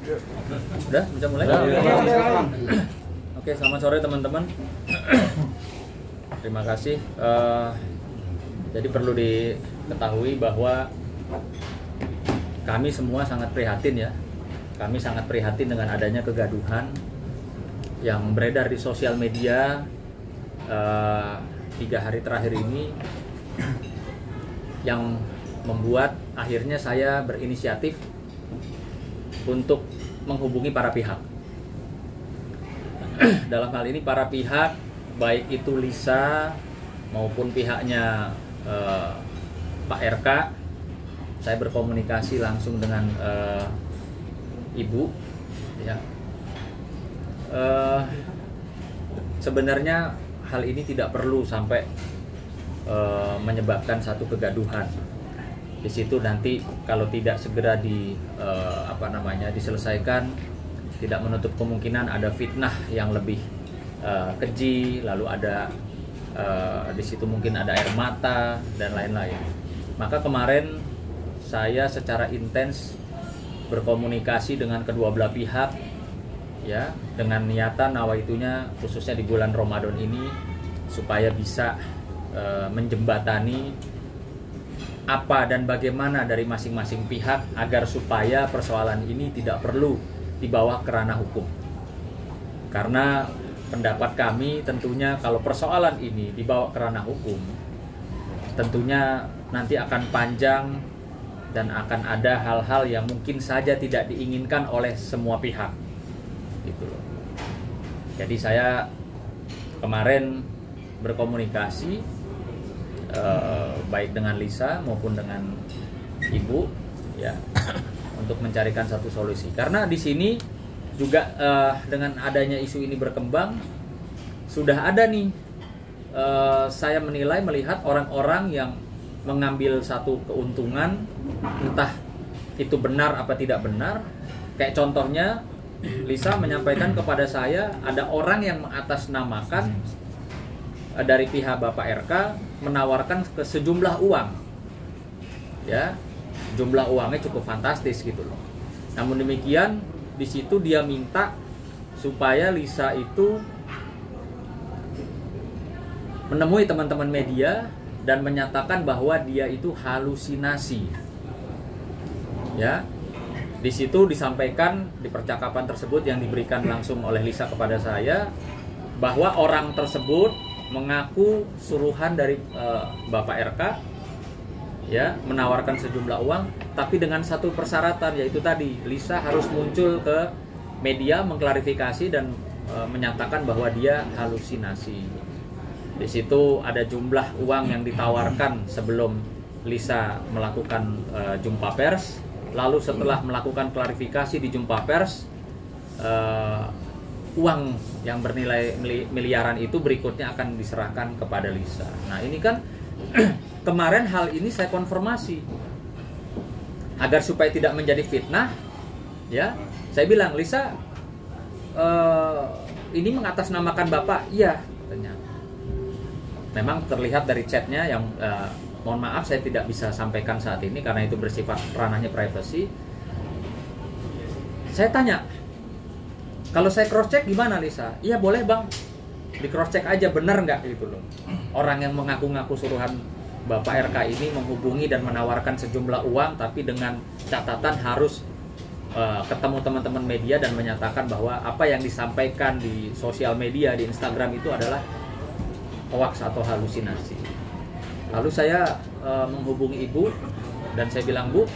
Udah, bisa mulai? Oke, selamat sore teman-teman. Terima kasih. Jadi perlu diketahui bahwa kami semua sangat prihatin ya. Kami sangat prihatin dengan adanya kegaduhan yang beredar di sosial media 3 hari terakhir ini, yang membuat akhirnya saya berinisiatif untuk menghubungi para pihak. Dalam hal ini para pihak, baik itu Lisa maupun pihaknya Pak RK, saya berkomunikasi langsung dengan Ibu. Ya. Sebenarnya hal ini tidak perlu sampai menyebabkan satu kegaduhan. Di situ nanti kalau tidak segera diselesaikan, tidak menutup kemungkinan ada fitnah yang lebih keji, lalu ada di situ mungkin ada air mata dan lain-lain. Maka kemarin saya secara intens berkomunikasi dengan kedua belah pihak, ya, dengan niatan nawaitunya khususnya di bulan Ramadan ini supaya bisa menjembatani apa dan bagaimana dari masing-masing pihak agar supaya persoalan ini tidak perlu dibawa ke ranah hukum. Karena pendapat kami tentunya kalau persoalan ini dibawa ke ranah hukum, tentunya nanti akan panjang dan akan ada hal-hal yang mungkin saja tidak diinginkan oleh semua pihak. Gitu loh. Jadi saya kemarin berkomunikasi baik dengan Lisa maupun dengan Ibu, ya, untuk mencarikan satu solusi. Karena di sini juga dengan adanya isu ini berkembang, sudah ada nih saya menilai melihat orang-orang yang mengambil satu keuntungan, entah itu benar apa tidak benar. Kayak contohnya Lisa menyampaikan kepada saya ada orang yang mengatasnamakan dari pihak Bapak RK menawarkan ke sejumlah uang, ya, jumlah uangnya cukup fantastis gitu loh. Namun demikian di situ dia minta supaya Lisa itu menemui teman-teman media dan menyatakan bahwa dia itu halusinasi, ya. Di situ disampaikan di percakapan tersebut yang diberikan langsung oleh Lisa kepada saya bahwa orang tersebut mengaku suruhan dari Bapak RK, ya, menawarkan sejumlah uang, tapi dengan satu persyaratan, yaitu tadi Lisa harus muncul ke media mengklarifikasi dan menyatakan bahwa dia halusinasi. Di situ ada jumlah uang yang ditawarkan sebelum Lisa melakukan jumpa pers, lalu setelah melakukan klarifikasi di jumpa pers, uang yang bernilai miliaran itu berikutnya akan diserahkan kepada Lisa. Nah ini kan kemarin hal ini saya konfirmasi agar supaya tidak menjadi fitnah, ya. Saya bilang, Lisa, ini mengatasnamakan Bapak, iya, katanya. Memang terlihat dari chatnya yang mohon maaf saya tidak bisa sampaikan saat ini karena itu bersifat ranahnya privasi. Saya tanya, kalau saya cross check gimana Lisa? Iya boleh bang, di cross check aja bener nggak gitu loh. Orang yang mengaku-ngaku suruhan Bapak RK ini menghubungi dan menawarkan sejumlah uang, tapi dengan catatan harus ketemu teman-teman media dan menyatakan bahwa apa yang disampaikan di sosial media, di Instagram itu adalah hoax atau halusinasi. Lalu saya menghubungi Ibu dan saya bilang, Bu,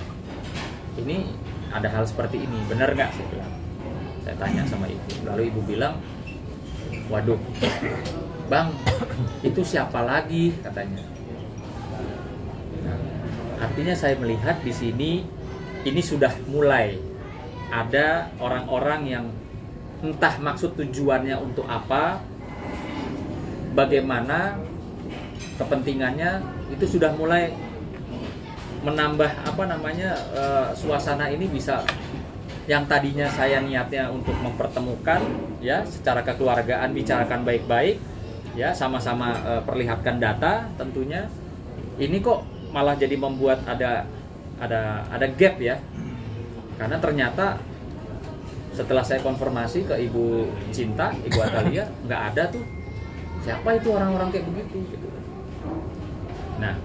ini ada hal seperti ini, bener nggak? Saya bilang. Saya tanya sama Ibu, lalu Ibu bilang, waduh, Bang, itu siapa lagi katanya. Nah, artinya saya melihat di sini ini sudah mulai ada orang-orang yang entah maksud tujuannya untuk apa, bagaimana kepentingannya, itu sudah mulai menambah suasana ini bisa. Yang tadinya saya niatnya untuk mempertemukan, ya, secara kekeluargaan, bicarakan baik-baik, ya, sama-sama perlihatkan data tentunya. Ini kok malah jadi membuat ada gap, ya. Karena ternyata Setelah saya konfirmasi ke Ibu Cinta, Ibu Atalia, nggak ada tuh. Siapa itu orang-orang kayak begitu gitu. Nah,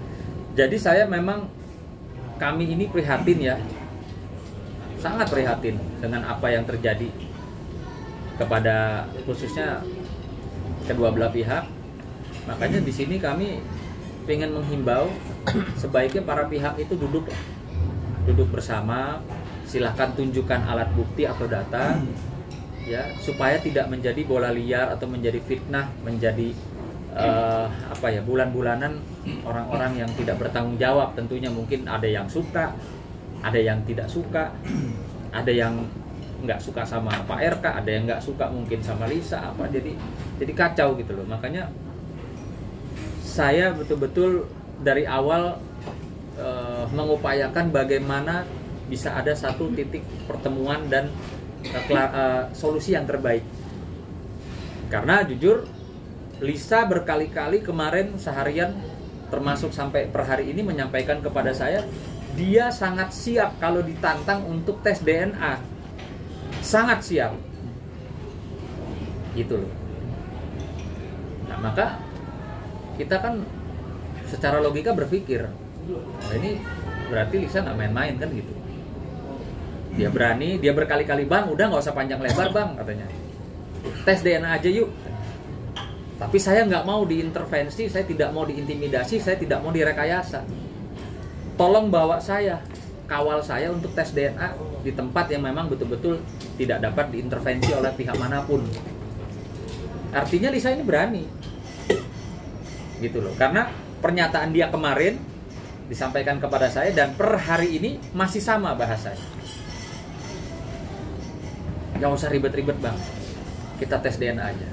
jadi saya memang, kami ini prihatin ya, sangat prihatin dengan apa yang terjadi kepada khususnya kedua belah pihak. Makanya di sini kami pengen menghimbau sebaiknya para pihak itu duduk bersama, silahkan tunjukkan alat bukti atau data ya, supaya tidak menjadi bola liar atau menjadi fitnah, menjadi bulan-bulanan orang-orang yang tidak bertanggung jawab. Tentunya mungkin ada yang suka, ada yang tidak suka, ada yang nggak suka sama Pak RK, ada yang nggak suka mungkin sama Lisa jadi kacau gitu loh. Makanya saya betul-betul dari awal mengupayakan bagaimana bisa ada satu titik pertemuan dan solusi yang terbaik. Karena jujur Lisa berkali-kali kemarin seharian termasuk sampai per hari ini menyampaikan kepada saya, dia sangat siap kalau ditantang untuk tes DNA. Sangat siap. Gitu loh. Nah, maka kita kan secara logika berpikir, nah ini berarti Lisa nggak main-main kan gitu. Dia berani, dia berkali-kali, bang udah nggak usah panjang lebar bang katanya, tes DNA aja yuk. Tapi saya nggak mau diintervensi, saya tidak mau diintimidasi, saya tidak mau direkayasa. Tolong bawa saya, kawal saya untuk tes DNA di tempat yang memang betul-betul tidak dapat diintervensi oleh pihak manapun. Artinya Lisa ini berani, gitu loh. Karena pernyataan dia kemarin disampaikan kepada saya dan per hari ini masih sama bahasanya. Gak usah ribet-ribet bang, kita tes DNA aja,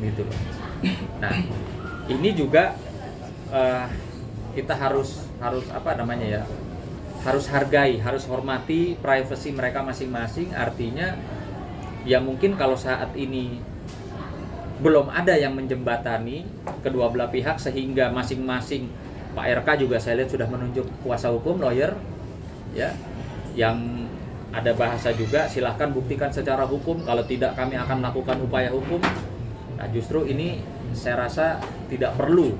gitu loh. Nah, ini juga kita harus harus hargai, harus hormati privasi mereka masing-masing. Artinya ya mungkin kalau saat ini belum ada yang menjembatani kedua belah pihak sehingga masing-masing, Pak RK juga saya lihat sudah menunjuk kuasa hukum, lawyer ya, yang ada bahasa juga, silahkan buktikan secara hukum, kalau tidak kami akan melakukan upaya hukum. Nah justru ini saya rasa tidak perlu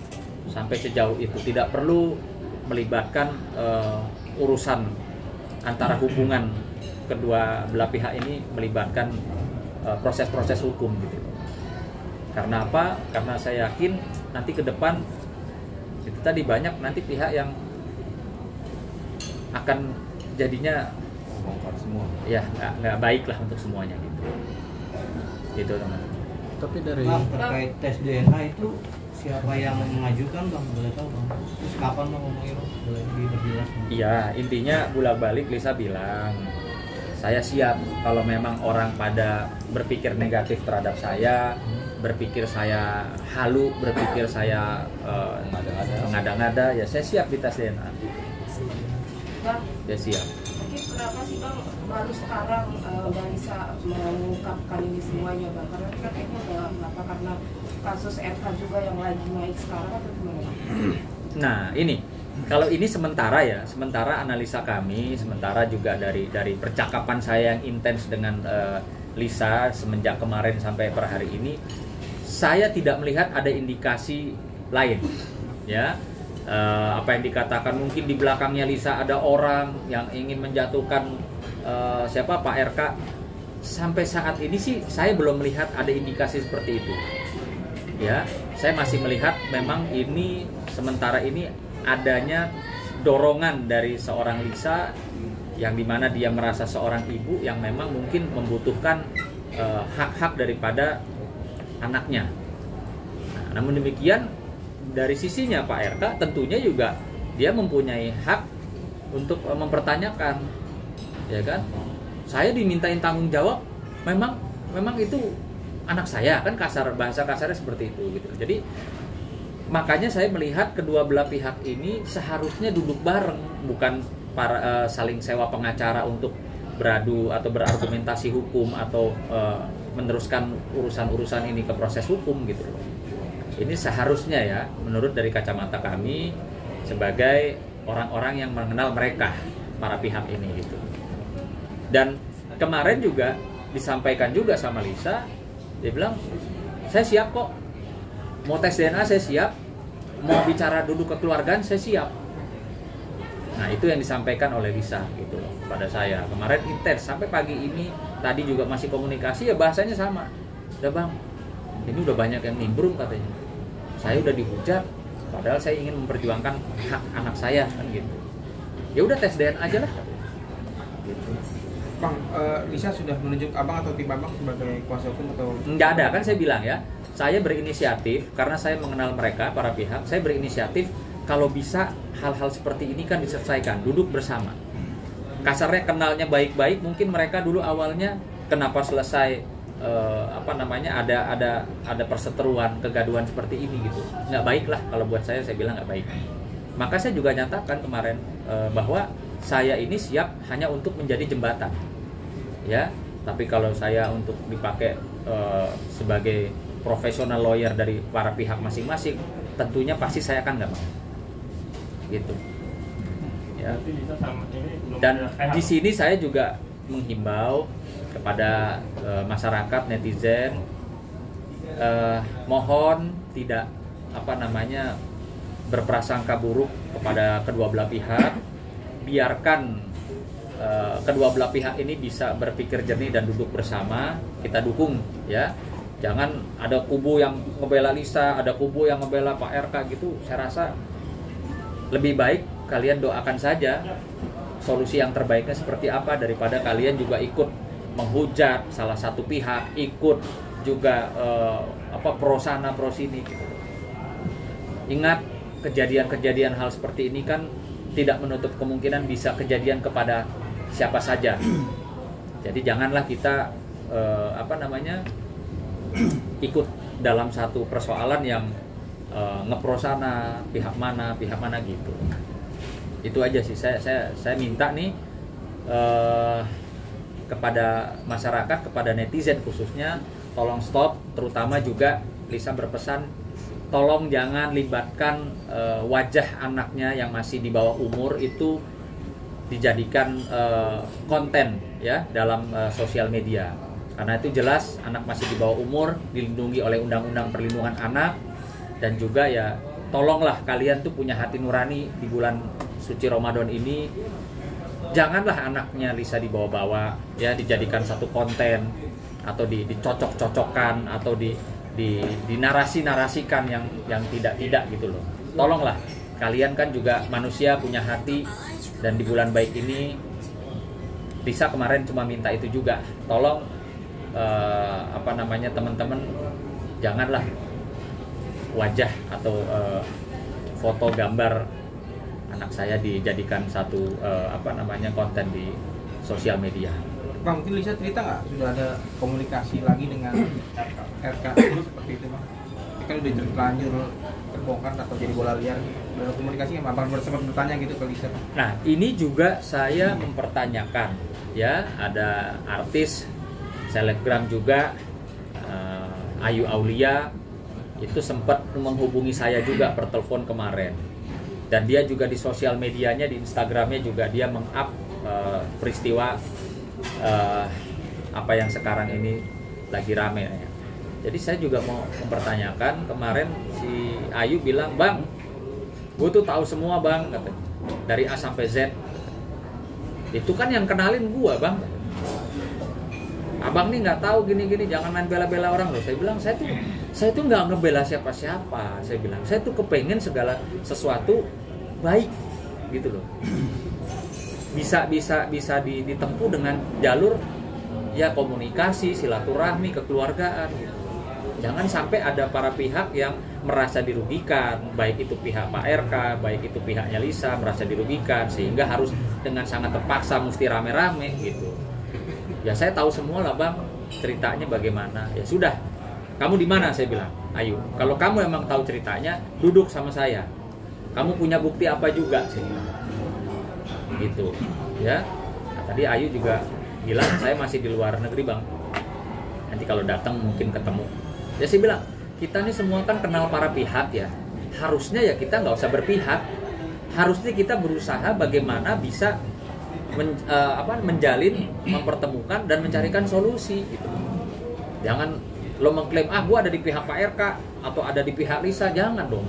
sampai sejauh itu, tidak perlu melibatkan urusan antara hubungan kedua belah pihak ini, melibatkan proses-proses hukum gitu. Karena apa? Karena saya yakin nanti ke depan itu tadi banyak nanti pihak yang akan jadinya semua ya nggak baik lah untuk semuanya gitu teman. Tapi dari terkait tes DNA itu siapa yang mengajukan bang, boleh tahu bang? Terus kapan bang ngomongnya boleh diperjelas? Iya, intinya bolak-balik Lisa bilang saya siap kalau memang orang pada berpikir negatif terhadap saya, berpikir saya halu, berpikir saya mengada-ngada, ya saya siap di tes DNA. Bang, ya siap. Kenapa sih bang baru sekarang Bang Lisa mengungkapkan ini semuanya bang? Karena kan kayaknya udah berapa, karena kasus RK juga yang lagi naik sekarang atau gimana? Nah ini, kalau ini sementara analisa kami, sementara juga dari percakapan saya yang intens dengan Lisa semenjak kemarin sampai per hari ini, saya tidak melihat ada indikasi lain, ya. Apa yang dikatakan mungkin di belakangnya Lisa ada orang yang ingin menjatuhkan Pak RK. Sampai saat ini sih saya belum melihat ada indikasi seperti itu. Ya, saya masih melihat memang ini sementara ini adanya dorongan dari seorang Lisa yang dimana dia merasa seorang ibu yang memang mungkin membutuhkan hak-hak daripada anaknya. Nah, namun demikian dari sisinya Pak RK tentunya juga dia mempunyai hak untuk mempertanyakan, ya kan? Saya dimintain tanggung jawab, memang itu anak saya, kan bahasa kasarnya seperti itu gitu. Jadi makanya saya melihat kedua belah pihak ini seharusnya duduk bareng, bukan saling sewa pengacara untuk beradu atau berargumentasi hukum atau meneruskan urusan-urusan ini ke proses hukum gitu loh. Ini seharusnya ya, menurut dari kacamata kami sebagai orang-orang yang mengenal mereka, para pihak ini gitu. Dan kemarin juga disampaikan juga sama Lisa, dia bilang saya siap kok, mau tes DNA saya siap, mau bicara duduk kekeluargaan saya siap. Nah itu yang disampaikan oleh Lisa gitu loh pada saya. Kemarin intens sampai pagi ini, tadi juga masih komunikasi ya, bahasanya sama. Udah bang, ini udah banyak yang nimbrung katanya, saya udah dihujat, padahal saya ingin memperjuangkan hak anak saya kan gitu. Ya udah tes DNA aja lah gitu. Bang, Lisa sudah menunjuk abang atau tim abang sebagai kuasa hukum atau? Nggak ada, kan saya bilang ya, saya berinisiatif karena saya mengenal mereka, para pihak. Saya berinisiatif kalau bisa hal-hal seperti ini kan diselesaikan, duduk bersama. Kasarnya kenalnya baik-baik, mungkin mereka dulu awalnya kenapa selesai ada perseteruan, kegaduhan seperti ini gitu. Nggak baik lah kalau buat saya bilang nggak baik. Maka saya juga nyatakan kemarin bahwa saya ini siap hanya untuk menjadi jembatan, ya. Tapi kalau saya untuk dipakai sebagai profesional lawyer dari para pihak masing-masing, tentunya pasti saya akan nggak mau, gitu. Ya. Dan di sini saya juga menghimbau kepada masyarakat, netizen, mohon tidak berprasangka buruk kepada kedua belah pihak. Biarkan kedua belah pihak ini bisa berpikir jernih dan duduk bersama, kita dukung ya. Jangan ada kubu yang ngebela Lisa, ada kubu yang ngebela Pak RK gitu. Saya rasa lebih baik kalian doakan saja solusi yang terbaiknya seperti apa, daripada kalian juga ikut menghujat salah satu pihak, ikut juga pro sana pro sini gitu. Ingat, kejadian-kejadian hal seperti ini kan tidak menutup kemungkinan bisa kejadian kepada siapa saja. Jadi janganlah kita ikut dalam satu persoalan yang ngepro sana pihak mana gitu. Itu aja sih, saya minta nih kepada masyarakat, kepada netizen khususnya, tolong stop. Terutama juga Lisa berpesan, tolong jangan libatkan wajah anaknya yang masih di bawah umur itu dijadikan konten ya dalam sosial media, karena itu jelas anak masih di bawah umur, dilindungi oleh Undang-Undang Perlindungan Anak. Dan juga ya tolonglah kalian tuh punya hati nurani di bulan suci Ramadan ini, janganlah anaknya Lisa dibawa-bawa ya, dijadikan satu konten atau dicocok-cocokkan atau dinarasi-narasikan yang tidak gitu loh. Tolonglah, kalian kan juga manusia, punya hati, dan di bulan baik ini Lisa kemarin cuma minta itu juga. Tolong teman-teman, janganlah wajah atau foto gambar anak saya dijadikan satu konten di sosial media. Bang, mungkin Lisa cerita nggak sudah ada komunikasi lagi dengan RK seperti itu bang? Kan udah terlanjur terbongkar atau jadi bola liar, udah ada komunikasi nggak? Bang sempat bertanya gitu ke Lisa. Nah ini juga saya mempertanyakan ya, ada artis selebgram juga, Ayu Aulia itu sempat menghubungi saya juga per telepon kemarin, dan dia juga di sosial medianya, di Instagramnya juga dia meng-up peristiwa apa yang sekarang ini lagi rame ya. Jadi saya juga mau mempertanyakan, kemarin si Ayu bilang, bang, gue tuh tahu semua bang, katanya, dari A sampai Z. Itu kan yang kenalin gue bang. Abang nih nggak tahu gini-gini, jangan main bela-bela orang loh. Saya bilang, saya tuh nggak ngebela siapa-siapa. Saya bilang, saya tuh kepengen segala sesuatu baik gitu loh. Bisa ditempuh dengan jalur ya komunikasi, silaturahmi, kekeluargaan gitu. Jangan sampai ada para pihak yang merasa dirugikan, baik itu pihak Pak RK, baik itu pihaknya Lisa merasa dirugikan sehingga harus dengan sangat terpaksa mesti rame-rame gitu. Ya saya tahu semua lah bang, ceritanya bagaimana. Ya sudah, kamu di mana? Saya bilang, Ayu, kalau kamu emang tahu ceritanya, duduk sama saya. Kamu punya bukti apa juga? Saya bilang. Gitu ya. Nah, tadi Ayu juga bilang saya masih di luar negeri bang, nanti kalau datang mungkin ketemu. Ya saya bilang, kita nih semua kan kenal para pihak ya, harusnya ya kita nggak usah berpihak, harusnya kita berusaha bagaimana bisa menjalin, mempertemukan dan mencarikan solusi gitu. Jangan lo mengklaim gue ada di pihak Pak RK atau ada di pihak Lisa, jangan dong.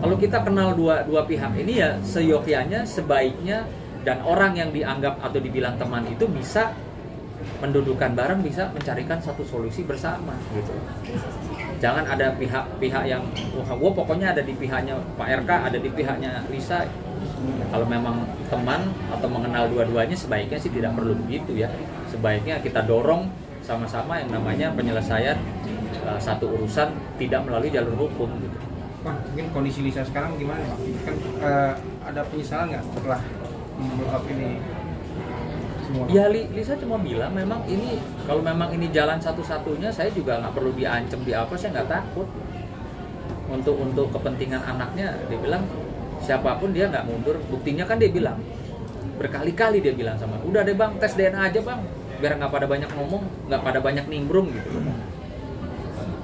Kalau kita kenal dua pihak ini ya seyogyanya, sebaiknya, dan orang yang dianggap atau dibilang teman itu bisa mendudukkan bareng, bisa mencarikan satu solusi bersama gitu. Jangan ada pihak-pihak yang gue pokoknya ada di pihaknya Pak RK, ada di pihaknya Lisa. Kalau memang teman atau mengenal dua-duanya, sebaiknya sih tidak perlu begitu ya. Sebaiknya kita dorong sama-sama yang namanya penyelesaian satu urusan tidak melalui jalur hukum gitu. Bang, mungkin kondisi Lisa sekarang gimana Bang? Kan ada penyesalan nggak setelah mengungkap ini semua? Ya Lisa cuma bilang memang ini, kalau memang ini jalan satu-satunya, saya juga nggak perlu diancam di apa, saya nggak takut. Untuk kepentingan anaknya, dia bilang siapapun dia nggak mundur. Buktinya kan dia bilang berkali-kali dia bilang sama, udah deh bang, tes DNA aja bang, biar nggak pada banyak ngomong, nggak pada banyak nimbrung gitu.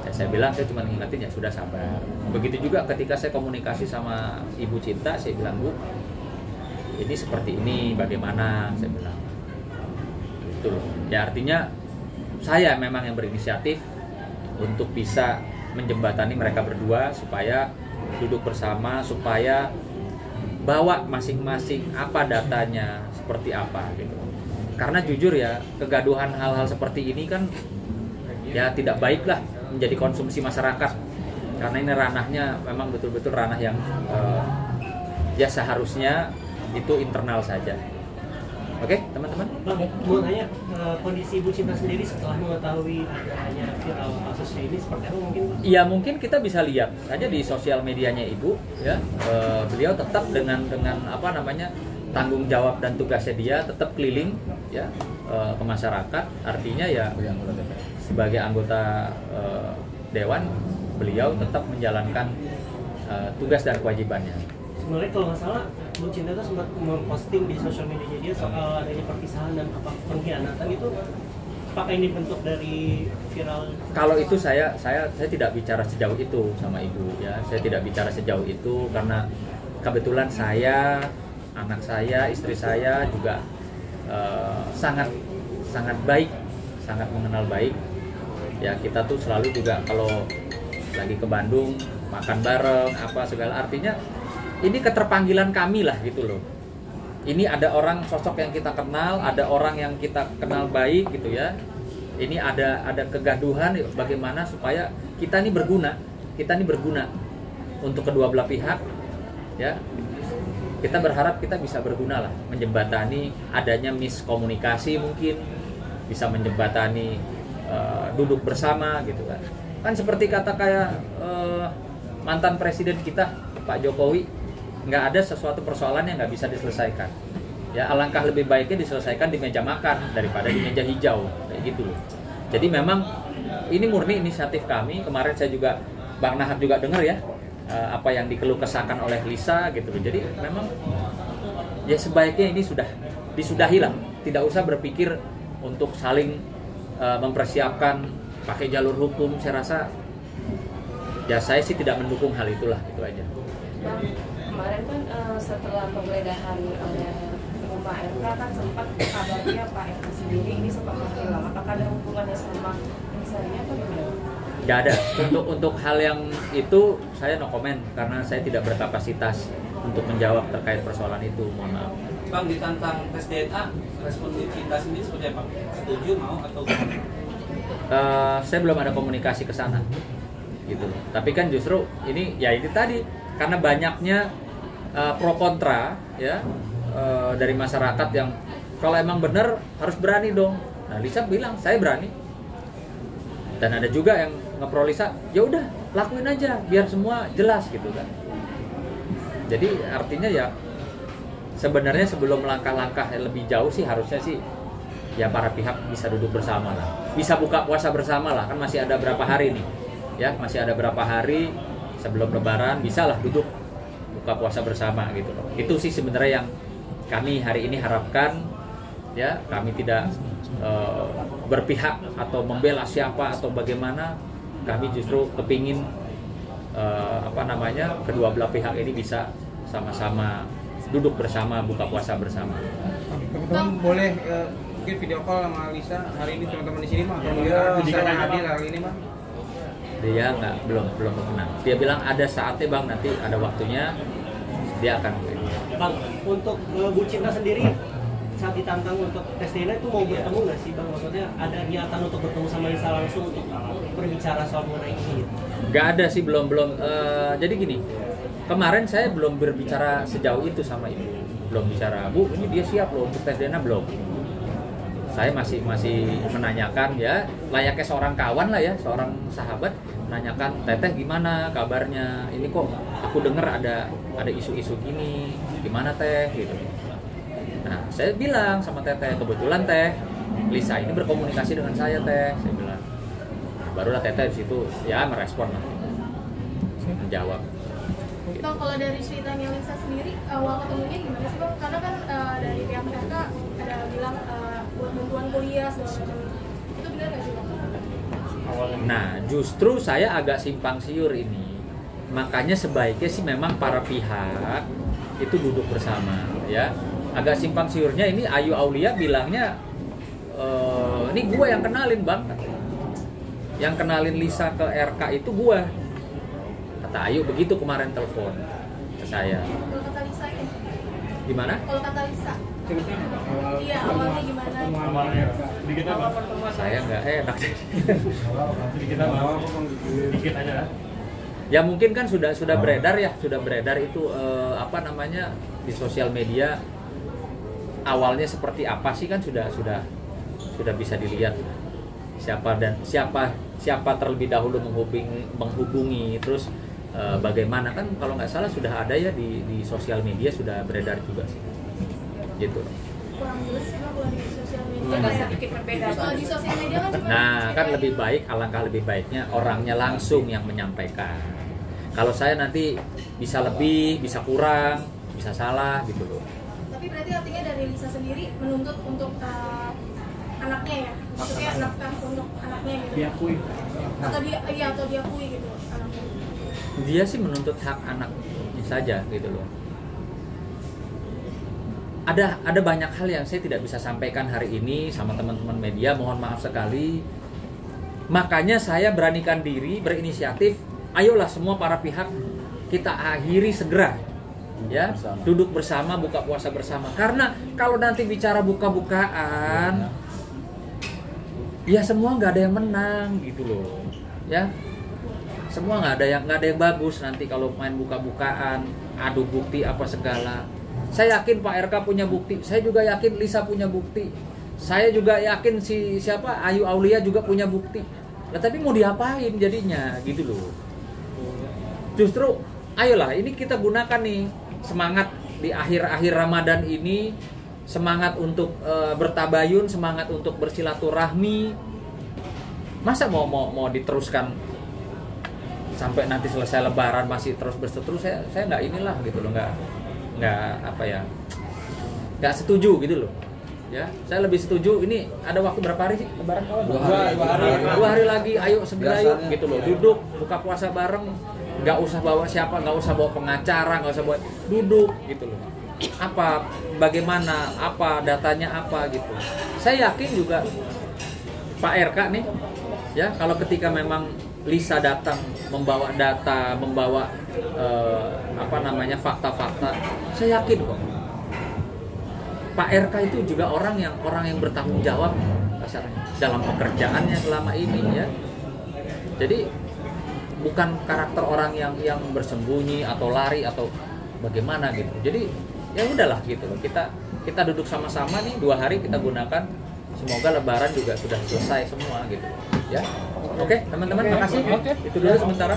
Saya bilang, saya cuma ngingetin ya sudah sabar. Begitu juga ketika saya komunikasi sama Ibu Cinta, saya bilang, Bu, ini seperti ini, bagaimana? Saya bilang gitu loh. Ya artinya saya memang yang berinisiatif untuk bisa menjembatani mereka berdua supaya duduk bersama, supaya bawa masing-masing apa datanya, seperti apa gitu. Karena jujur ya, kegaduhan hal-hal seperti ini kan ya tidak baik lah menjadi konsumsi masyarakat, karena ini ranahnya memang betul-betul ranah yang ya seharusnya itu internal saja. Oke, teman-teman. Bang, mau nanya kondisi Ibu Cinta sendiri setelah mengetahui adanya viral kasusnya ini seperti apa mungkin? Iya, mungkin kita bisa lihat saja di sosial medianya Ibu ya. Beliau tetap dengan apa namanya, tanggung jawab dan tugasnya dia tetap keliling ya ke masyarakat. Artinya ya sebagai anggota dewan, beliau tetap menjalankan tugas dan kewajibannya. Sebenarnya kalau nggak salah, Bu Cinta itu sempat memposting di sosial media dia soal adanya perpisahan dan apa pengkhianatan itu. Apakah ini bentuk dari viral? Kalau itu saya tidak bicara sejauh itu sama Ibu ya. Saya tidak bicara sejauh itu karena kebetulan saya, anak saya, istri saya juga sangat baik, sangat mengenal baik. Ya kita tuh selalu juga kalau lagi ke Bandung makan bareng apa segala, artinya ini keterpanggilan kami lah gitu loh. Ini ada orang sosok yang kita kenal, ada orang yang kita kenal baik gitu ya. Ini ada kegaduhan, bagaimana supaya kita ini berguna untuk kedua belah pihak ya. Kita berharap kita bisa berguna lah, menjembatani adanya miskomunikasi, mungkin bisa menjembatani duduk bersama gitu kan. Kan seperti kata kayak mantan presiden kita Pak Jokowi, nggak ada sesuatu persoalan yang nggak bisa diselesaikan. Ya alangkah lebih baiknya diselesaikan di meja makan daripada di meja hijau kayak gitu loh. Jadi memang ini murni inisiatif kami. Kemarin saya juga, Bang Nahat juga dengar ya apa yang dikeluh kesahkan oleh Lisa gitu loh. Jadi memang ya sebaiknya ini sudah disudahi lah. Tidak usah berpikir untuk saling mempersiapkan pakai jalur hukum. Saya rasa ya saya sih tidak mendukung hal itulah, itu aja. Bang, kemarin kan setelah penggeledahan oleh rumah RK kan sempat kabarnya Pak RK sendiri ini sempat menghilang. Apakah ada hubungannya sama misalnya atau gimana? Tidak ada. Untuk hal yang itu saya no comment karena saya tidak berkapasitas untuk menjawab terkait persoalan itu. Mohon maaf. Bang, ditantang tes DNA, respon Cinta sendiri seperti apa? Setuju, mau atau gimana? Saya belum ada komunikasi ke sana gitu. Tapi kan justru ini ya ini tadi, karena banyaknya pro kontra ya dari masyarakat yang kalau emang benar harus berani dong. Nah Lisa bilang saya berani, dan ada juga yang ngepro Lisa, ya udah lakuin aja biar semua jelas gitu kan. Jadi artinya ya sebenarnya sebelum langkah-langkah yang lebih jauh sih harusnya sih ya para pihak bisa duduk bersama lah, bisa buka puasa bersama lah, kan masih ada berapa hari nih ya, masih ada berapa hari sebelum Lebaran, bisa lah duduk buka puasa bersama gitu loh. Itu sih sebenarnya yang kami hari ini harapkan ya. Kami tidak berpihak atau membela siapa atau bagaimana. Kami justru kepingin kedua belah pihak ini bisa sama-sama duduk bersama, buka puasa bersama. Teman-teman boleh mungkin video call sama Lisa hari ini, teman-teman di sini mah atau bisa hadir hari ini mah? Dia nggak, belum berkenan. Dia bilang ada saatnya bang, nanti ada waktunya dia akan. Bang, untuk Bu Cinta sendiri saat ditantang untuk tes DNA itu mau bertemu nggak sih bang? Maksudnya ada niatan untuk bertemu sama Lisa langsung untuk berbicara soal mengenai ini? Nggak ada sih, belum. Jadi gini, kemarin saya belum berbicara sejauh itu sama ibu, belum bicara Bu ini dia siap loh untuk tes DNA, belum. Saya masih menanyakan ya, layaknya seorang kawan lah ya, seorang sahabat, menanyakan Teteh gimana kabarnya, ini kok aku dengar ada isu-isu gini, gimana Teh gitu. Nah saya bilang sama Teteh, kebetulan Teh Lisa ini berkomunikasi dengan saya Teh, saya bilang. Barulah Teteh di situ ya merespon lah, menjawab. Bang, kalau dari ceritanya Lisa sendiri, awal ketemunya gimana sih bang? Karena kan dari pihak mereka ada bilang buat bantuan kuliah segala macam. Itu benar nggak sih bang? Nah justru saya agak simpang siur ini. Makanya sebaiknya sih memang para pihak itu duduk bersama ya. Agak simpang siurnya ini Ayu Aulia bilangnya ini gue yang kenalin bang. Yang kenalin Lisa ke RK itu gue. Kata Ayu begitu kemarin telepon ke saya. Kalau kata Lisa ya? Gimana? Kalau kata Lisa? Iya, awalnya gimana? Saya nggak enak. Dikit aja. Ya mungkin kan sudah beredar ya, sudah beredar itu di sosial media. Awalnya seperti apa sih kan sudah bisa dilihat siapa terlebih dahulu menghubungi terus bagaimana kan kalau nggak salah sudah ada ya di sosial media sudah beredar juga sih gitu. Kurang jelas sih bang kalau di sosial media. Ada sedikit perbedaan. Kalau di sosial media kan cuma Nah kan lebih baik, alangkah lebih baiknya orangnya langsung yang menyampaikan. Kalau saya nanti bisa lebih, bisa kurang, bisa salah gitu loh. Tapi berarti artinya dari Lisa sendiri menuntut untuk anaknya ya, maksudnya nafkah untuk anaknya gitu. Diakui. Atau diakui gitu anaknya. Dia sih menuntut hak anaknya saja gitu loh. Ada banyak hal yang saya tidak bisa sampaikan hari ini sama teman-teman media, mohon maaf sekali. Makanya saya beranikan diri, berinisiatif, ayolah semua para pihak kita akhiri segera. Ya, duduk bersama, buka puasa bersama. Karena kalau nanti bicara buka-bukaan, ya semua nggak ada yang menang gitu loh. Ya, semua nggak ada yang bagus nanti kalau main buka-bukaan, adu bukti apa segala. Saya yakin Pak RK punya bukti, saya juga yakin Lisa punya bukti, saya juga yakin siapa Ayu Aulia juga punya bukti. Ya tapi mau diapain jadinya gitu loh. Justru ayolah ini kita gunakan nih semangat di akhir-akhir Ramadan ini, semangat untuk bertabayun, semangat untuk bersilaturahmi. Masa mau diteruskan sampai nanti selesai Lebaran masih terus berseteru? Saya nggak inilah gitu loh, nggak setuju gitu loh. Ya, saya lebih setuju ini ada waktu berapa hari sih Lebaran kawan? 2 hari lagi, ayo segera yuk gitu loh, duduk buka puasa bareng, nggak usah bawa siapa, nggak usah bawa pengacara, nggak usah bawa, duduk gitu loh. Bagaimana, datanya apa gitu. Saya yakin juga Pak RK nih, ya kalau ketika memang Lisa datang membawa data, membawa fakta-fakta, saya yakin kok Pak RK itu juga orang yang bertanggung jawab dalam pekerjaannya selama ini ya. Jadi bukan karakter orang yang bersembunyi atau lari atau bagaimana gitu. Jadi ya udahlah gitu loh. Kita duduk sama-sama nih 2 hari kita gunakan. Semoga Lebaran juga sudah selesai semua gitu. Ya. Oke, teman-teman makasih. Itu dulu sementara.